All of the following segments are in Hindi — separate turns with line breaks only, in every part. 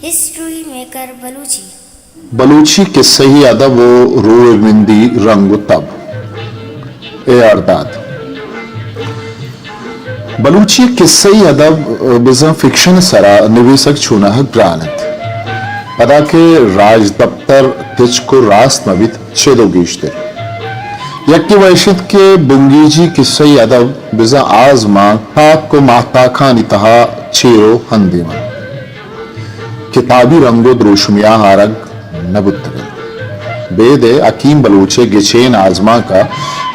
हिस्ट्री मेकर बलूची
बलूची किस्से अदब व रोमिंदी रंग तब ए अर्दाद बलूची किस्से अदब बिजा फिक्शन सरा निवेशक छूना ग्रानत पदा के राज दफ्तर तिच को रास्त नबित छेदो गेश्तर यक्की वैशित के बुंगीजी किस्से अदब बिजा आजमा ताक को माता खान तहा छेरो हंदीमा किताबी रंगो द्रोशमिया हारग नबुत्तगल बेदे अकीम बलूचे गिचेन आजमा का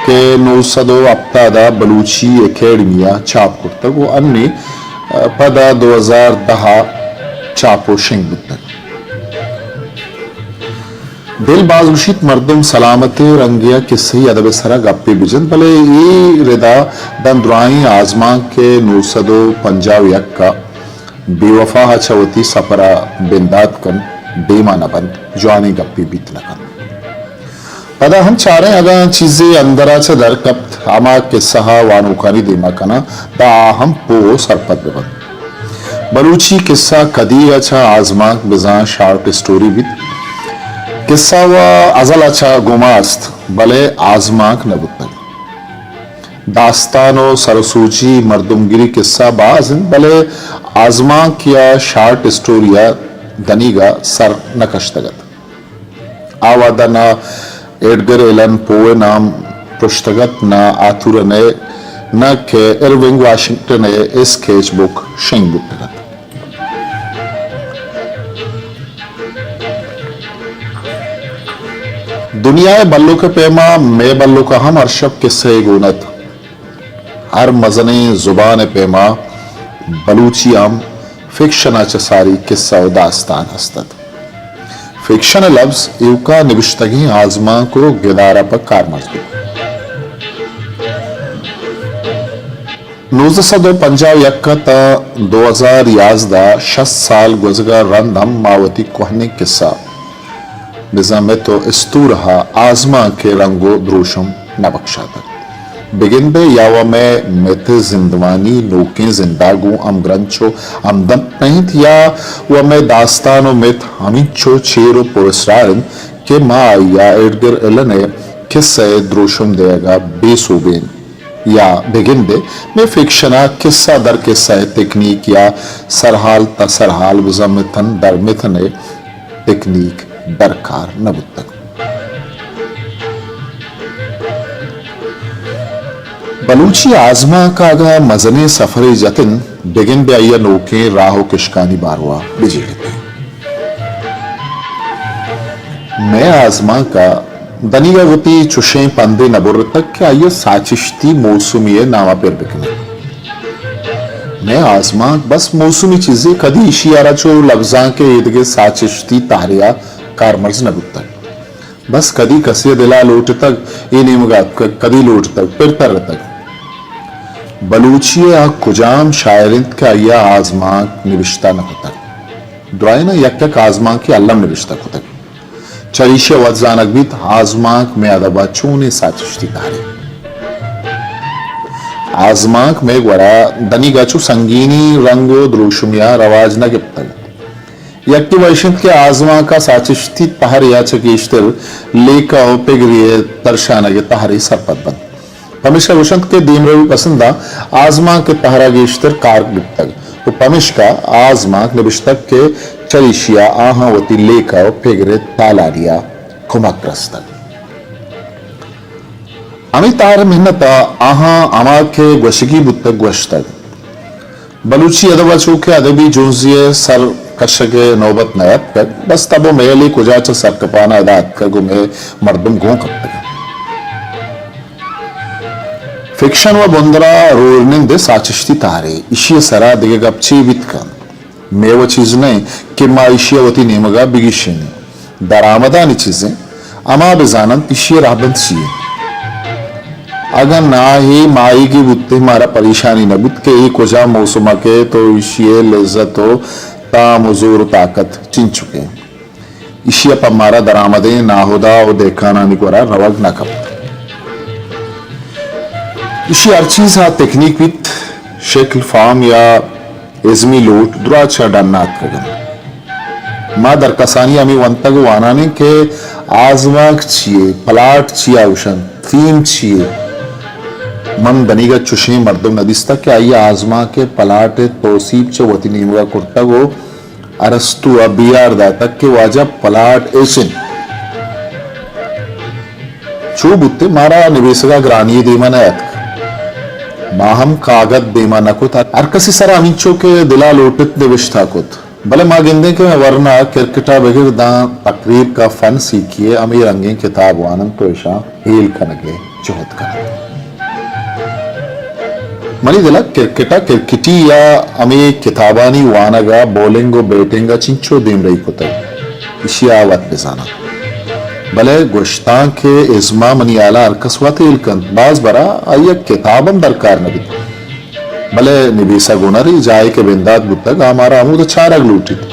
के नौसदो अप्तादा बलूची एकेडमिया छाप कुर्तक वो अन्य पदा 2010 छापो शिंग बुत्तक दिल बाजुशित मर्दम सलामते रंगिया किस्से अदब सरा गप्पे बिजन भले ये रिदा दंद्राई आजमा के नौसदो पंजाब यक्का बेवफा हचवती सपरा बिंदात कन बेमा नबंद जवानी गप्पी बीत लगन पदा हम चारे अगर चीजें अंदराचा दरकप्त आमा किस्सा वानुकानी देमा कना दा हम पो सरपत बन बलूची किस्सा कदी अच्छा आजमा बिजा शार्ट स्टोरी बीत किस्सा व अजल अच्छा गुमास्त भले आजमाक नबुतन दास्तानो सरसूची मर्दुमगिरी किस्सा बाजिन भले आजमा किया शार्ट स्टोरिया दनीगा सर नकश्तगत आवादा ना एडगर एलन पोए नाम पुस्तगत ना आथुर ने न के इरविंग वाशिंगटन ने इस स्केच बुक शिंग बुक दुनिया बल्लू के पेमा मैं बल्लू का हम अर्शब किस्से गुनत हर मजने जुबान पेमा बलूची आम फिक्शन सारी किस्सा व दास्तान हस्तत फिक्शन लफ्ज युका निबिश्तगी आजमा को गिदारा पर कार मजदू नूज़सद पंजाब यक्का 2011 60 साल गुजगा रंधम मावती कोहने किस्सा निजाम तो इस्तूरहा आजमा के रंगो द्रोशम न बख्शाता बिगिन बे यावा में मेथे जिंदवानी नोके जिंदागू अम ग्रंचो अम दम नहीं थिया वह में दास्तानो मित हमिचो चेरो पुरस्रारन के माँ या एडगर एलने किस्से द्रोशम देगा बेसोबेन या बिगिन दे में फिक्शना किस्सा दर किस्सा टेक्निक या सरहाल तसरहाल बिजमिथन दर मिथने टेक्निक दरकार नबुतक बलूची आजमा का अगा मजने सफरे जतिन बिगिन बे आया नोके राहो किशकानी बारवा बिजी मैं आजमा का दनिया वती चुशे पंदे नबुर तक के आया साचिश्ती मौसुमी नामा पर बिकने मैं आजमा बस मौसुमी चीजें कदी इशियारा चो लफ्जा के इर्द साचिश्ती तारिया कारमर्ज नबुतक बस कदी कसे दिला लोट तक ये निमगा कदी लोट तक फिर तर तक बलूचिया कुजाम शायरिंत का या आजमा निविश्ता न होता द्रायना यक्क आजमा की अल्लम निविश्ता होता चरीशे वजानक भी आजमाक में अदबा चूने साचिश्ती तारे आजमाक में gwara दनिगाचु संगीनी रंगो द्रोशुमिया रवाज न गिप्तल यक्की वैशित के आजमा का साचिश्ती तहर या चकीश्तर लेका पिगरिए तरशाना के तहरी सरपत बंद पमिश का वशंत के दीम रवि पसंदा आजमा के तहरा गेश्तर कार गिप्तल तो पमिश का आजमा निबिश्तक के चरीशिया आहावती लेका पिगरे तालारिया खुमक्रस्तल अमितार मेहनत आहा अमा के gwashigi बुत्तक gwashतक बलूची अदबा चूके अदबी जोजिए सर कशगे नौबत नयत कर बस तबो मेली कुजाच सरकपाना अदात का गुमे मर्दम गो कब फिक्शन व बंदरा रोनिंद साचिश्ती तारे इशिय सरा दिगे गपची वितकन मेव चीज नहीं कि मा इशियवती नेमगा बिगिशेनी दरामदानी चीजें अमा बेजानन इशिय राबंत चाहिए अगर ना ही माई की बुत्ते हमारा परेशानी न बुत के एक वजह मौसम के तो इशिय लज्जत हो तामुजूर ताकत चिन चुके इशिय पर हमारा दरामदे नाहुदा और देखाना निकोरा रवग न कब इशी हर चीज हा टेक्निक विथ शेकल फार्म या इजमी लोट द्राचा डन्नात कगन मा दरकसानी आम्ही वंतग वानाने के आजमाक छिए प्लाट छिया उशन थीम छिए मन बनीगा चुशी मर्दम नदिस्ता के आई आजमा के प्लाट तोसीब च वती नीमगा कुर्तगो अरस्तु अबियार दातक के वाजा प्लाट एशिन चूबुत्ते मारा निवेशका ग्रानी देमनायत माहम कागद बेमानकुत अरकसी सरा अमिंचो के दिला लोटित निविष्ठाकुत भले माँ गिंदे के वरना क्रिकेटा बगिर दा तकरीब का फन सीखिए अमी रंगी किताब वानन पेशा हील कनगे चोहत कन मनी दिला क्रिकेटा क्रिकेटी या अमी किताबानी वानगा बॉलिंगो बैटिंगा चिंचो दीम रही कुतई इशियावत बिजाना भले गोश्तां के इज्मा मनी आला अरकसवात इलकन बाज बरा आया किताबम दरकार नबी भले निबीसा गुनरी जाए के बिंदात बुतक हमारा अमूद चारग लूटित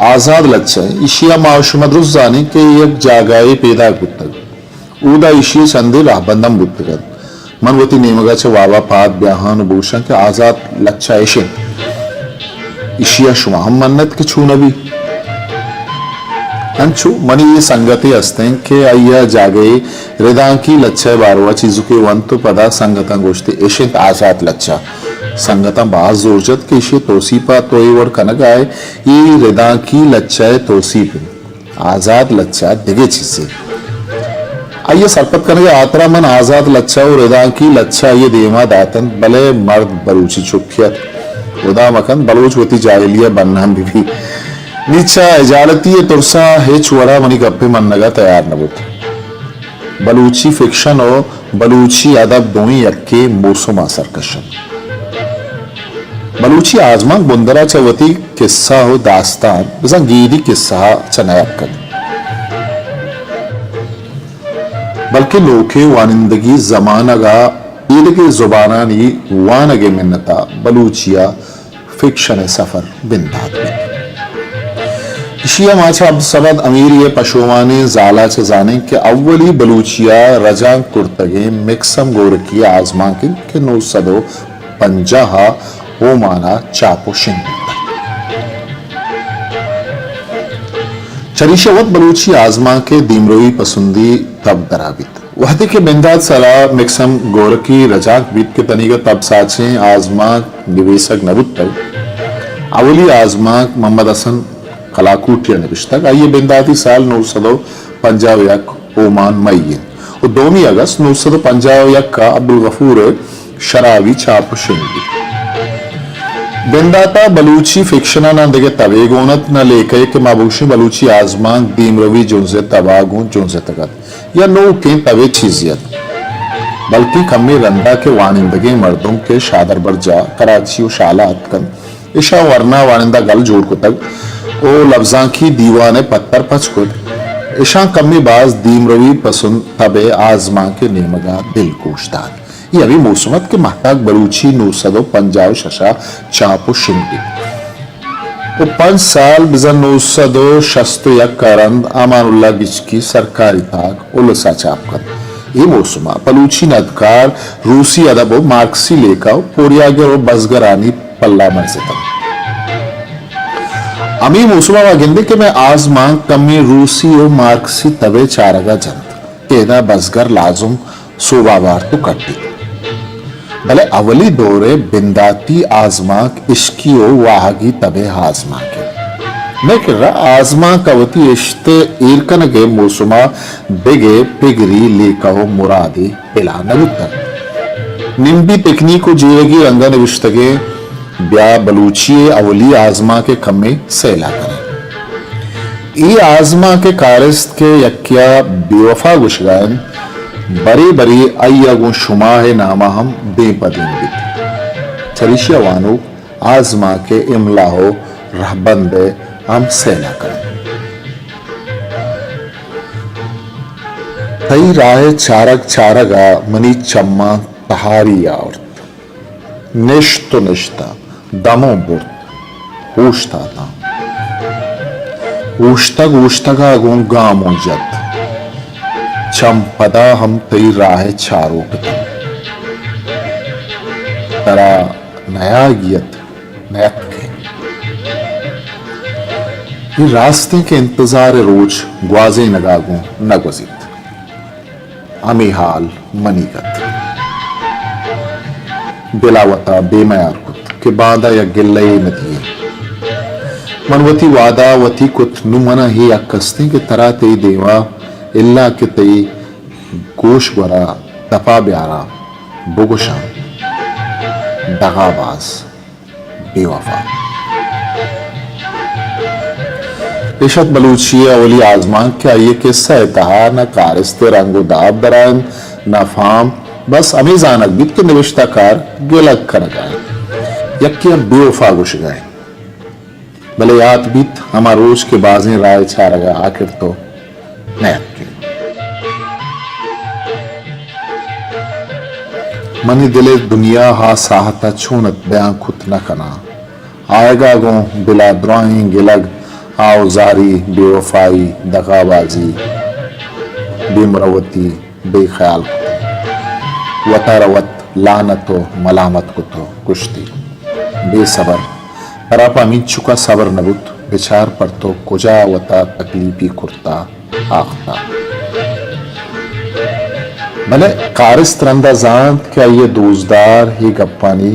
आजाद लच्छे इशिया माशुमद्रुस जाने के एक जागाए पैदा बुतक उदा इशी संदे राहबंदम बुतक मनवती नेमगाचे वावा पाद ब्याहान भूषण के आजाद लच्छा ऐशे इशिया शुमा हम मन्नत के छू नबी अंचु मनी ये संगति असते के अय्या जागे रेदांकी लच्छा बारवा चीजों के वंतु पदा संगता गोष्ठी ऐशे आजाद लच्छा संगता बाज जोरजत के इशे तोसीपा तोई वर कनक आए ये रेदा की लच्छा तोसीप आजाद लच्छा दिगे चीजे आइए सरपत कनक आतरा मन आजाद लच्छा और रेदा की लच्छा ये देमा दातन भले मर्द बलूची चुपियत उदा मकन बलूच होती जाहिलिया बनना भी नीचा इजालती तुरसा हे चुवरा मनी गप्पे मनगा तैयार न बुत बलूची फिक्शन और बलूची अदब दोई यक्के मौसम सरकशन बलूची आजमा बुंदरा चवती किस्सा हो दास्तान बिजा गीदी किस्सा चनायकन बल्कि लोके वानिंदगी जमानगा ईद के जुबानानी वानगे मिन्नता बलूचिया फिक्शन सफर बिंदात में शिया माचा अब सबद अमीर ये पशुवाने जाला च जाने के अव्वली बलूचिया रजा कुर्तगे मिक्सम गोरकी आजमा के नो सदो पंजाहा ओ माना चापो शिंग चरीशवत बलूची आजमा के दीमरोई पसंदी तब दराबित वहदे के बिंदात सला मिक्सम गोरकी रजाक बीत के तनिगा तब साचे आजमा निवेशक नबुत अवली आजमा मोहम्मद हसन कलाकूटिया निविष्टक आइए बिंदाती साल 950 ओमान मई और 2 अगस्त 950 का अब्दुल गफूर शरावी छाप शिंगी बिंदाता बलूची फिक्शना ना देगे तवेगोनत न लेके के माबूशी बलूची आजमान दीम रवि जुनसे तबागू जुनसे तगत या नो के तवे चीजियत बल्कि कमी रंदा के वानिंदगे मर्दों के शादर बरजा कराची और शालात कन इशा वरना वानिंदा गल जोड़ को तक ओ लफ्जा की दीवाने पत्थर पचकुट इशा कमी बाज दीम रवि पसंद तबे आजमा के नेमगा दिल कोशदार ये अभी मौसमत के महताक बलूची 950 शशा चापो शिंगी वो 5 साल बिजन 961 करंद अमानुल्लाह गिचकी सरकारी ताक उलसा चापकन ये मौसमा बलूची नदकार रूसी अदब मार्क्सी लेका पोरियागे और बसगरानी पल्ला मर्जतम अमी मौसमा वागिंदे के मैं आजमा कमी रूसी और मार्क्सी तबे चारगा जंत केदा बसगर लाजुम सोबाबार तो कट्टी भले अवली दौरे बिंदाती आजमा इश्की ओ वाहगी तबे हाजमा के मैं कह रहा आजमा कवती इश्ते ईरकन के मौसमा बिगे पिगरी लेका हो मुरादी पिला नलुत्तर निम्बी पिकनी को जीवगी रंगा निविष्टगे ब्या बलूची अवली आजमा के खम्मे सैला करें ये आजमा के कारिस्त के यक्या बेवफा गुशगान बड़ी बड़ी अय्यगु शुमा है नामा हम बेपदिंगी चरिशिया वानु आजमा के इमला हो रहबंदे हम सैला करें तई राह चारक चारगा मनी चम्मा तहारी और निश्तो निश्ता दमो बुर्त ऊष्टाता ऊष्तग ऊष्तगा गुं गामो जत चंपदा हम तई राह चारो पितम तरा नया गियत नयत के ये रास्ते के इंतजार रोज ग्वाजे नगागों न गुजित अमी हाल मनीगत बिलावता बेमयार कुत के बादा या गिल्लई नदिये मनवती वादा वती कुत नुमना ही अक्कस्ते के तरह तेई देवा इल्ला के तेई गोश वरा दफा ब्यारा बुगुशा दगाबाज बेवफा इशत बलूचिया ओली आजमान क्या ये किस्सा इतहा न कारिस्ते रंगो दाब दरान न फाम बस अमीजानक बीत के निविश्ता कार गिलक कर गए यक्की अब बेवफा गुश गए भले याद बीत हमा रोज के बाजें राय छा रगा आखिर तो नयत की मनी दिले दुनिया हा साहता छूनत बयां खुत न कना आएगा गो बिला द्रोही गिलग आउजारी बेवफाई दगाबाजी बेमरवती बेख्याल वतारवत लानतो मलामत कुतो कुश्ती बेसबर परापा मिंचुका सबर नबुत बिचार पर तो कुजा वता तकलीफी कुर्ता आखता भले कारिस तरंदा जांत क्या ये दोजदार ही गप्पानी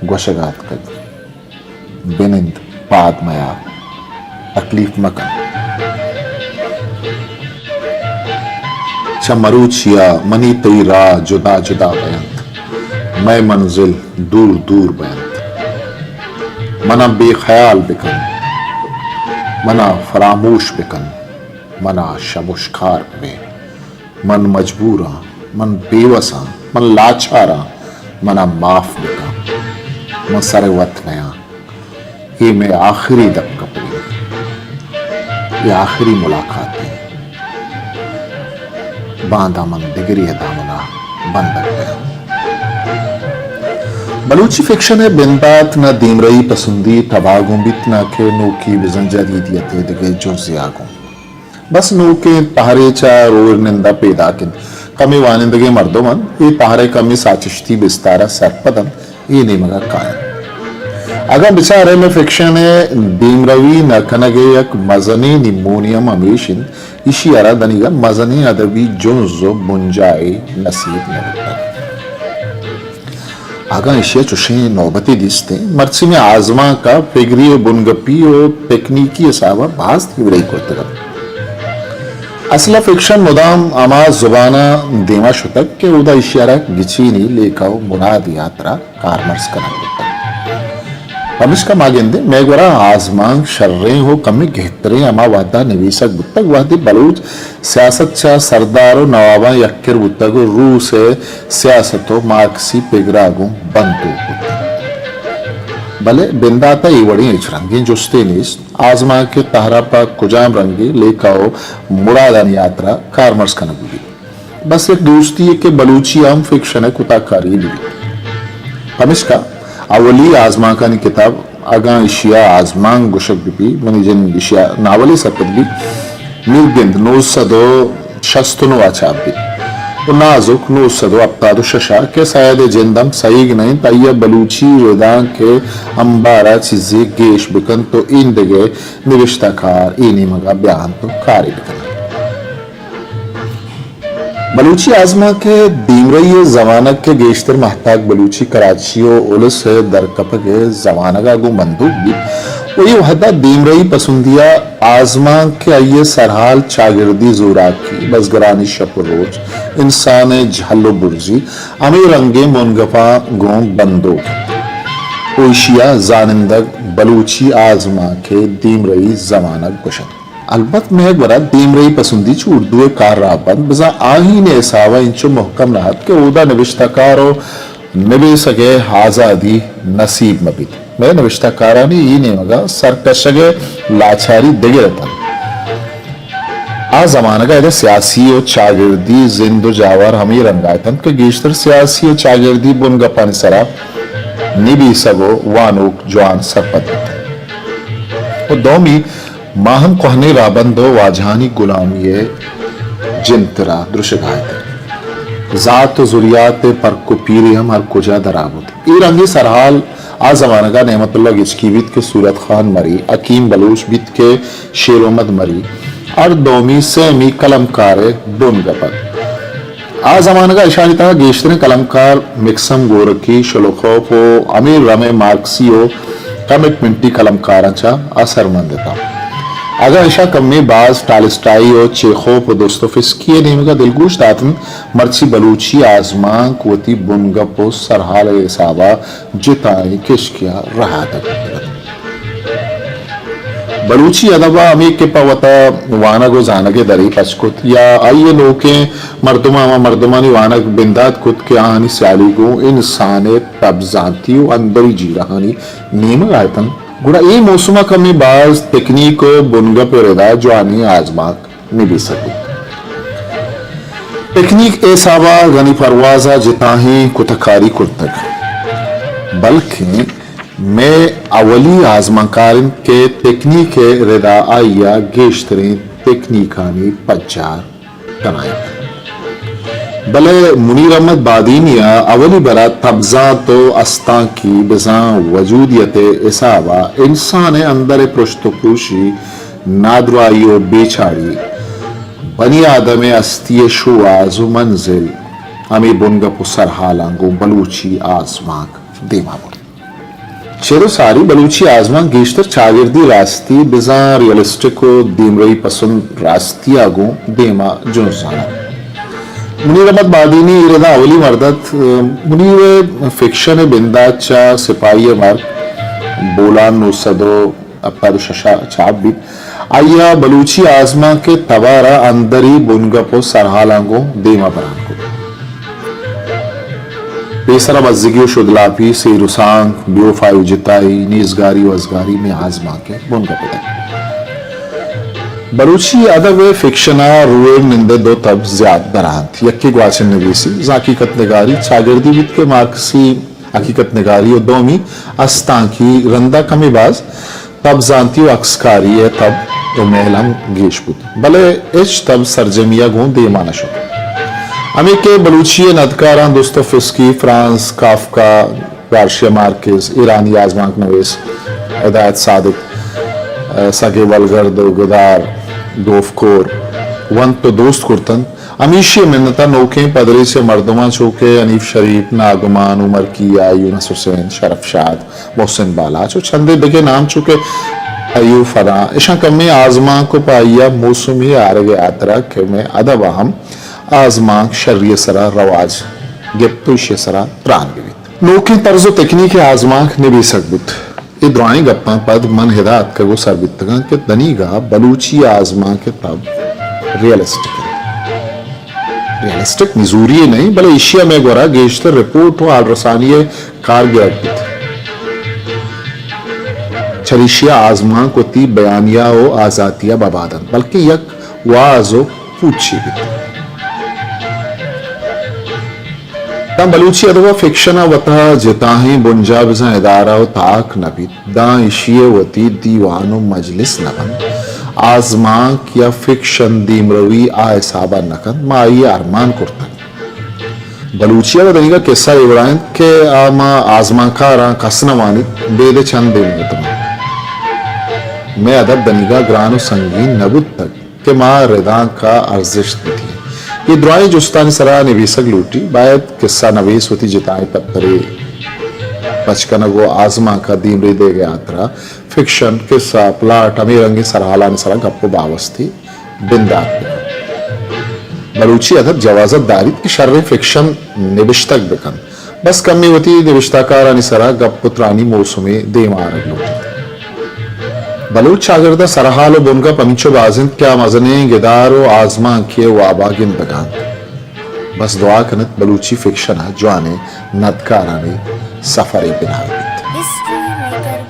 गोशगात कर बिनिंद पाद मया तकलीफ मकन चमरूचिया मनी तई राह जुदा जुदा बयंत मैं मंजिल दूर दूर बयंत मना बेख्याल बिकन मना फरामोश बिकन मना शबुशखार बे मन मजबूरा मन बेवसा मन लाचारा मना माफ बिका मन सरे वत नया ये मैं आखिरी दब कपड़ी ये आखिरी मुलाकात है बांधा मन दिगरी दामना बंद गया बलूची फिक्शन है बिंदात न दीमरई पसंदी तबागों बितना के नोकी बिजंजरी दियते दिगे जो जियागों बस नोके तारे चार और निंदा पैदा किन कमी वानिंदगे मर्दो मन ये तारे कमी साचिश्ती बिस्तारा सरपदन ये नहीं मगा कायम अगर बिचारे में फिक्शन है दीमरवी नकनगे यक मजनी निमोनियम अमीशिन इशी अरा दनिगा मजनी अदबी जुन्जो बुंजाई नसीब नबता आगा इशिया चुशे नौबती दिसते मर्ची में आजमा का फिगरी और बुनगपी और टेक्निकी सावा बाज थी बड़ी कोतगा असला फिक्शन मुदाम आमाज जुबाना देमा शुतक के उदा इशियारा गिचीनी लेकाओ मुराद यात्रा कारमर्स कना अमिश्का मागेंदे मेगवरा आजमांग शर्रे हो कमी गहतरे अमा वादा निवेशक बुत्तक वादी बलूच सियासत चा सरदारो नवाबा यक्कर बुत्तक रू से सियासतो मार्क्सी पेगरागु बंतु भले बिंदाता इवड़ी इचरंगी जुस्ते निस आजमा के तारा पा कुजाम रंगी लेकाओ मुरादान यात्रा कारमर्स कनबुगी बस एक दोस्ती के बलूची आम फिक्शन है कुताकारी ली अमिश्का अवली आजमा का नि किताब अगा इशिया आजमांग गुशक बिपी मनी जन इशिया नावली सकत भी निर्गिंद नो सदो शस्तुनो आचाबी तो नाजुक नो सदो अब्तादु शशा के शायद जिंदम सही नहीं तैया बलूची रेदान के अंबारा चीजें गेश बिकन तो इन दगे निविष्टाकार इनी मगा बयान तो कारी बिकन बलूची आजमा के दीमरई जमानक के गेश्तर महताक बलूची कराचियो उलस दरकप के जमानगा गु बंदूक भी वही वहदा दीमरई पसंदिया आजमा के आइए सरहाल चागिर्दी जोरा की बसगरानी शपुरोज इंसान झल्लो बुर्जी अमीर रंगे मुनगफा गो बंदूक ओशिया जानिंदग बलूची आजमा के दीमरई जमानक गुशन अलबत में बरा दीमरई पसंदी च उर्दू कार राबन बजा आही ने सावा इंचो मुहकम रहत के उदा निविष्टाकारो निबे सके आजादी नसीब मबित मैं निविष्टाकारानी ये ने मगा सरकशगे लाचारी दिगे रतन आ जमाना का सियासी और चागिर्दी जिंदो जावर हमी रंगायतन के गेश्तर सियासी और चागिर्दी बुनगपन सरा निबी सगो वानुक जवान सरपत और दोमी माहम कोहने राबंदो वाजहानी गुलामी जिंतरा दृश्य घायते जात जुरियात पर को पीरे हम हर कुजा दराबुत ई रंगी सरहाल आ जमाना का नेमतुल्लाह गिचकी बित के सूरत खान मरी, अकीम बलूच बित के शेर उमद मरी और दोमी सेमी कलमकार बुन गपत आ जमाना का इशानी तहा गेश्तरे कलमकार मिक्सम गोरकी शलोखोपो अमीर रमे मार्क्सियो कमिटमेंटी कलमकारांचा असरमंदता अगर इशा कम्मे बाज टालिस्टाई और चेखोप दोस्तोफिस्की नेमगा दिलगोश दातन मर्ची बलूची आजमा कोती बुनगपो सरहाल साबा जिताई किशकिया रहा तक बलूची अदबा अमी के पवता वानगो जानगे दरी पचकुत या आइए लोके मर्दुमा मर्दुमानी वानग बिंदात कुत के आहानी स्याली को इंसाने तबजाती अंदरी जी रहानी नेम आयतन गुड़ा ये मौसमा कमी बाज तकनीक बुनगा पेरेदा जो आनी आजमाक निभी सके तकनीक ए साबा गनी परवाजा जिताही कुतकारी कुर्तक बल्कि मैं अवली आजमाकारिन के तकनीक रिदा आया गेश्तरे तकनीकानी पच्चार कनाई भले मुनीर अहमद बादीनिया अवली बरा तब्जा तो अस्ता की बिजा वजूदियत इसाबा इंसान अंदर पुश्तपूशी नादराई बेचारी बनी आदम अस्ती शुआजु मंजिल अमी बुनगपु सरहालांगो बलूची आजमाक देमाबुर शेरो सारी बलूची आजमा गेश्तर चागिर्दी रास्ती बिजा रियलिस्टिक दीमरई पसंद रास्ती आगो देमा जुनसाना मुनीर अहमद बादीनी इरदा अवली मर्दत मुनीर फिक्शन बिंदाचा सिपाही मर्द बोलान नुसदो अपर शशा चाब भी आया बलूची आजमा के तवारा अंदरी बुनगपो सरहालांगो देमा बरान को बेसरा मज्जिगियो शुदलापी से रुसांग बियोफायु जिताई नीजगारी वजगारी में आजमा के बुनगपो तक बलूची अदब फिक्शना रुए निंदे दो तब ज्यादा दरांत यक्की ग्वाचन नवीसी हकीकत निगारी चागिर्दी बित के मार्क्सी हकीकत निगारी और दोमी अस्तांकी रंदा कमीबाज तब जानती अक्सकारी है तब तो मेहलम गेशपुत भले इच तब सरजमिया गूं दे मानशो अमी के बलूची नदकारां Dostoevsky Franz Kafka Garcia Marquez ईरानी आजमाक नवेस हिदायत सादिक सगे वलगर दो गुदार दोफकोर वन तो दोस्त कुर्तन अमीशी मिन्नता नौके पदरी से मर्दमा चौके अनीफ शरीफ नागुमान उमर किया यूनस हुसैन शरफशाद मोहसिन बाला चो छंदे दिखे नाम चुके अयू फरा इशा कमे आजमा को पाइया मौसमी आरगे आतरा के में अदब हम आजमा शर्य सरा रवाज गिप्तु सरा प्राण गिवित नौके तर्जो तकनीक आजमा निभी सकबुत ये ड्राइंग अपना पद मन हिदायत का वो सरबितगा के दनीगा बलूची आजमा के तब रियलिस्टिक मिजूरी नहीं भले एशिया में गोरा गेश्तर रिपोर्ट हो आलरसानिये कारगिरद चलिशिया आजमा को ती बयानिया हो आजातिया बबादन बल्कि यक वाजो पूछी भी तम बलूची अदवा फिक्शन वता जिताही बुंजा बिजा इदारा ताक नबी दा इशिये वती दीवानो मजलिस नबन आजमा किया फिक्शन दीमरवी आय साबा नकन माई अरमान कुर्तन बलूचिया दनीगा किस्सा इब्राहिम के आमा आजमा कारा कसनवानी बेदे चंद देने मैं अदब दनीगा ग्रानो संगीन नबुत तक के माँ रिदा का अर्जिश थी ये दुआई जुस्तानी सरा निवेशक लूटी बायत किस्सा नवीस होती जिताई तब करे बचकन वो आजमा का दीमरी दे गया यात्रा फिक्शन किस्सा प्लाट अमीर रंगी सरहाला ने सरा गप्पो बावस्ती बिंदात बलूची अदब जवाजत दारित की शर्र फिक्शन निबिश्तक बिकन बस कमी होती निबिश्ताकारा ने सरा गप्पुत्रानी मौसुमे देमार लूटी बलूच शागिर्दा सरहालो बुनगा पंचो बाजिन क्या मजने गिदारो आजमा किए वाबागिन बगान बस दुआ कनत बलूची फिक्शन है जो आने नदकाराने सफरी बिना
हिस्ट्री मेकर